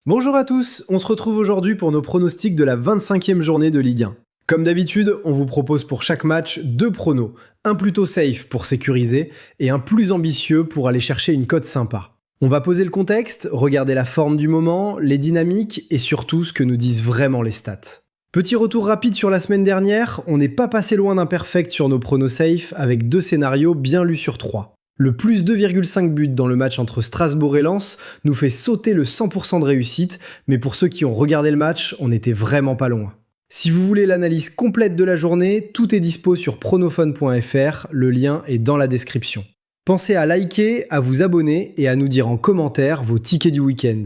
Bonjour à tous, on se retrouve aujourd'hui pour nos pronostics de la 25e journée de Ligue 1. Comme d'habitude, on vous propose pour chaque match deux pronos, un plutôt safe pour sécuriser et un plus ambitieux pour aller chercher une cote sympa. On va poser le contexte, regarder la forme du moment, les dynamiques et surtout ce que nous disent vraiment les stats. Petit retour rapide sur la semaine dernière, on n'est pas passé loin d'un perfect sur nos pronos safe avec deux scénarios bien lus sur 3. Le plus 2,5 buts dans le match entre Strasbourg et Lens nous fait sauter le 100% de réussite, mais pour ceux qui ont regardé le match, on n'était vraiment pas loin. Si vous voulez l'analyse complète de la journée, tout est dispo sur pronophone.fr, le lien est dans la description. Pensez à liker, à vous abonner et à nous dire en commentaire vos tickets du week-end.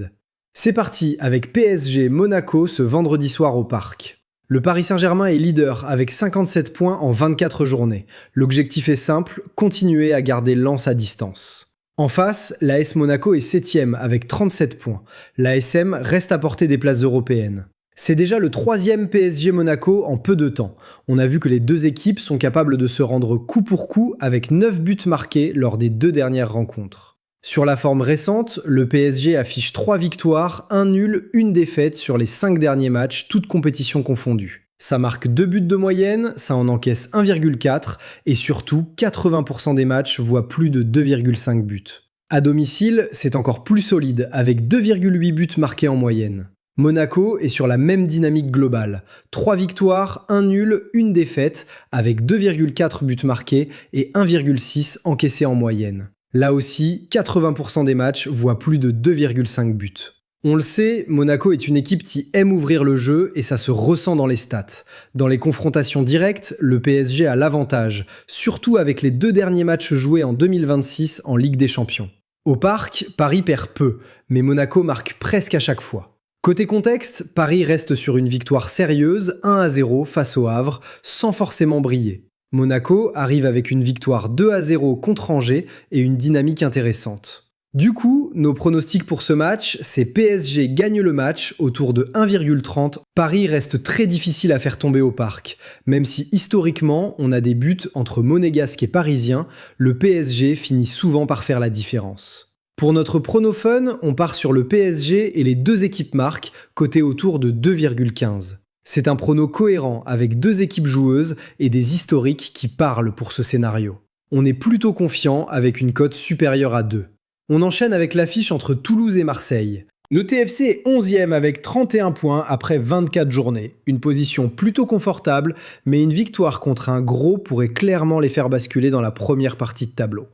C'est parti avec PSG Monaco ce vendredi soir au Parc. Le Paris Saint-Germain est leader avec 57 points en 24 journées. L'objectif est simple, continuer à garder Lens à distance. En face, l'AS Monaco est 7ème avec 37 points. L'ASM reste à portée des places européennes. C'est déjà le 3e PSG Monaco en peu de temps. On a vu que les deux équipes sont capables de se rendre coup pour coup avec 9 buts marqués lors des deux dernières rencontres. Sur la forme récente, le PSG affiche 3 victoires, 1 nul, 1 défaite sur les 5 derniers matchs, toutes compétitions confondues. Ça marque 2 buts de moyenne, ça en encaisse 1,4 et surtout 80% des matchs voient plus de 2,5 buts. À domicile, c'est encore plus solide avec 2,8 buts marqués en moyenne. Monaco est sur la même dynamique globale. 3 victoires, 1 nul, 1 défaite, avec 2,4 buts marqués et 1,6 encaissés en moyenne. Là aussi, 80% des matchs voient plus de 2,5 buts. On le sait, Monaco est une équipe qui aime ouvrir le jeu et ça se ressent dans les stats. Dans les confrontations directes, le PSG a l'avantage, surtout avec les 2 derniers matchs joués en 2026 en Ligue des Champions. Au Parc, Paris perd peu, mais Monaco marque presque à chaque fois. Côté contexte, Paris reste sur une victoire sérieuse, 1-0 face au Havre, sans forcément briller. Monaco arrive avec une victoire 2-0 contre Angers et une dynamique intéressante. Du coup, nos pronostics pour ce match, c'est PSG gagne le match autour de 1,30. Paris reste très difficile à faire tomber au Parc. Même si historiquement, on a des buts entre monégasques et parisiens, le PSG finit souvent par faire la différence. Pour notre pronophone, on part sur le PSG et les deux équipes marquent, coté autour de 2,15. C'est un prono cohérent avec deux équipes joueuses et des historiques qui parlent pour ce scénario. On est plutôt confiant avec une cote supérieure à 2. On enchaîne avec l'affiche entre Toulouse et Marseille. Le TFC est 11e avec 31 points après 24 journées. Une position plutôt confortable, mais une victoire contre un gros pourrait clairement les faire basculer dans la première partie de tableau.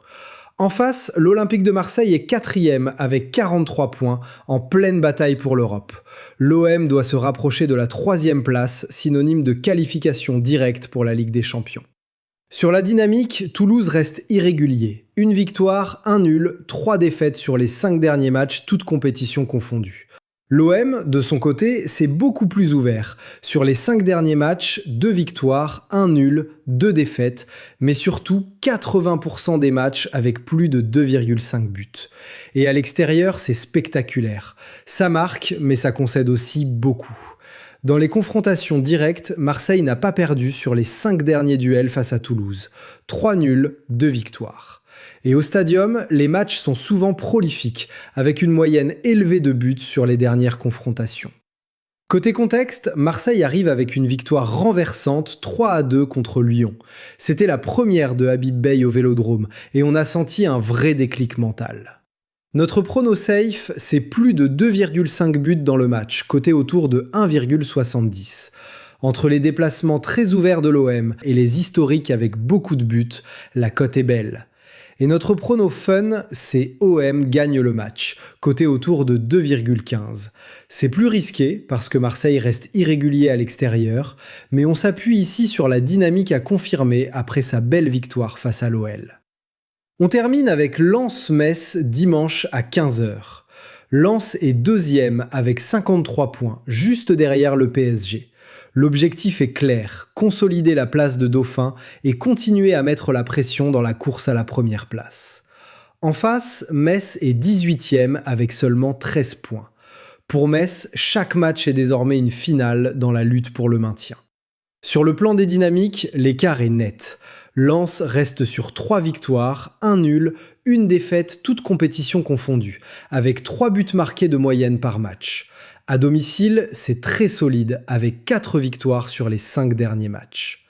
En face, l'Olympique de Marseille est 4e avec 43 points, en pleine bataille pour l'Europe. L'OM doit se rapprocher de la 3e place, synonyme de qualification directe pour la Ligue des Champions. Sur la dynamique, Toulouse reste irrégulier. Une victoire, un nul, 3 défaites sur les 5 derniers matchs, toutes compétitions confondues. L'OM, de son côté, c'est beaucoup plus ouvert. Sur les 5 derniers matchs, 2 victoires, 1 nul, 2 défaites, mais surtout 80% des matchs avec plus de 2,5 buts. Et à l'extérieur, c'est spectaculaire. Ça marque, mais ça concède aussi beaucoup. Dans les confrontations directes, Marseille n'a pas perdu sur les 5 derniers duels face à Toulouse. 3 nuls, 2 victoires. Et au stadium, les matchs sont souvent prolifiques, avec une moyenne élevée de buts sur les dernières confrontations. Côté contexte, Marseille arrive avec une victoire renversante 3-2 contre Lyon. C'était la première de Habib Beye au Vélodrome, et on a senti un vrai déclic mental. Notre prono safe, c'est plus de 2,5 buts dans le match, coté autour de 1,70. Entre les déplacements très ouverts de l'OM et les historiques avec beaucoup de buts, la cote est belle. Et notre prono fun, c'est OM gagne le match, coté autour de 2,15. C'est plus risqué parce que Marseille reste irrégulier à l'extérieur, mais on s'appuie ici sur la dynamique à confirmer après sa belle victoire face à l'OL. On termine avec Lens-Metz dimanche à 15h. Lens est 2e avec 53 points, juste derrière le PSG. L'objectif est clair, consolider la place de dauphin et continuer à mettre la pression dans la course à la première place. En face, Metz est 18e avec seulement 13 points. Pour Metz, chaque match est désormais une finale dans la lutte pour le maintien. Sur le plan des dynamiques, l'écart est net. Lens reste sur 3 victoires, 1 nul, 1 défaite, toutes compétitions confondues, avec 3 buts marqués de moyenne par match. À domicile, c'est très solide, avec 4 victoires sur les 5 derniers matchs.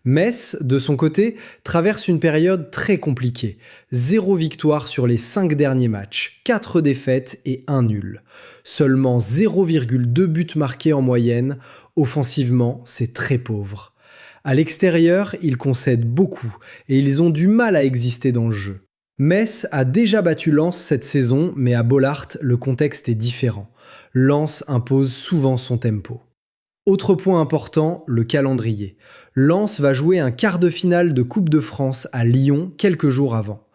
Metz, de son côté, traverse une période très compliquée. 0 victoire sur les 5 derniers matchs, 4 défaites et 1 nul. Seulement 0,2 buts marqués en moyenne, offensivement, c'est très pauvre. À l'extérieur, ils concèdent beaucoup et ils ont du mal à exister dans le jeu. Metz a déjà battu Lens cette saison, mais à Bollaert, le contexte est différent. Lens impose souvent son tempo. Autre point important, le calendrier. Lens va jouer un quart de finale de Coupe de France à Lyon quelques jours avant.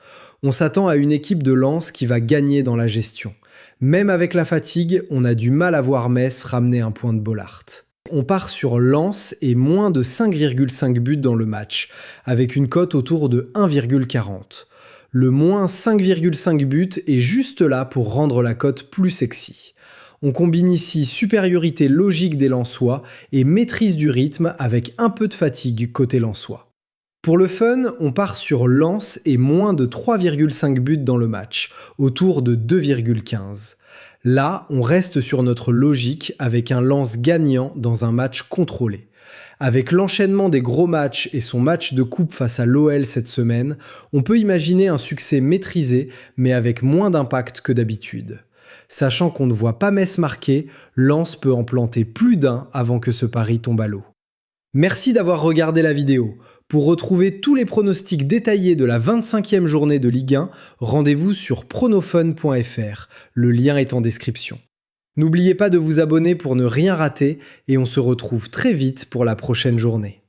On s'attend à une équipe de Lens qui va gagner dans la gestion. Même avec la fatigue, on a du mal à voir Metz ramener un point de Bollaert. On part sur Lens et moins de 5,5 buts dans le match, avec une cote autour de 1,40. Le moins 5,5 buts est juste là pour rendre la cote plus sexy. On combine ici supériorité logique des Lensois et maîtrise du rythme avec un peu de fatigue côté Lensois. Pour le fun, on part sur Lens et moins de 3,5 buts dans le match, autour de 2,15. Là, on reste sur notre logique avec un Lens gagnant dans un match contrôlé. Avec l'enchaînement des gros matchs et son match de coupe face à l'OL cette semaine, on peut imaginer un succès maîtrisé mais avec moins d'impact que d'habitude. Sachant qu'on ne voit pas Metz marquer, Lens peut en planter plus d'un avant que ce pari tombe à l'eau. Merci d'avoir regardé la vidéo. Pour retrouver tous les pronostics détaillés de la 25e journée de Ligue 1, rendez-vous sur pronofun.fr, le lien est en description. N'oubliez pas de vous abonner pour ne rien rater et on se retrouve très vite pour la prochaine journée.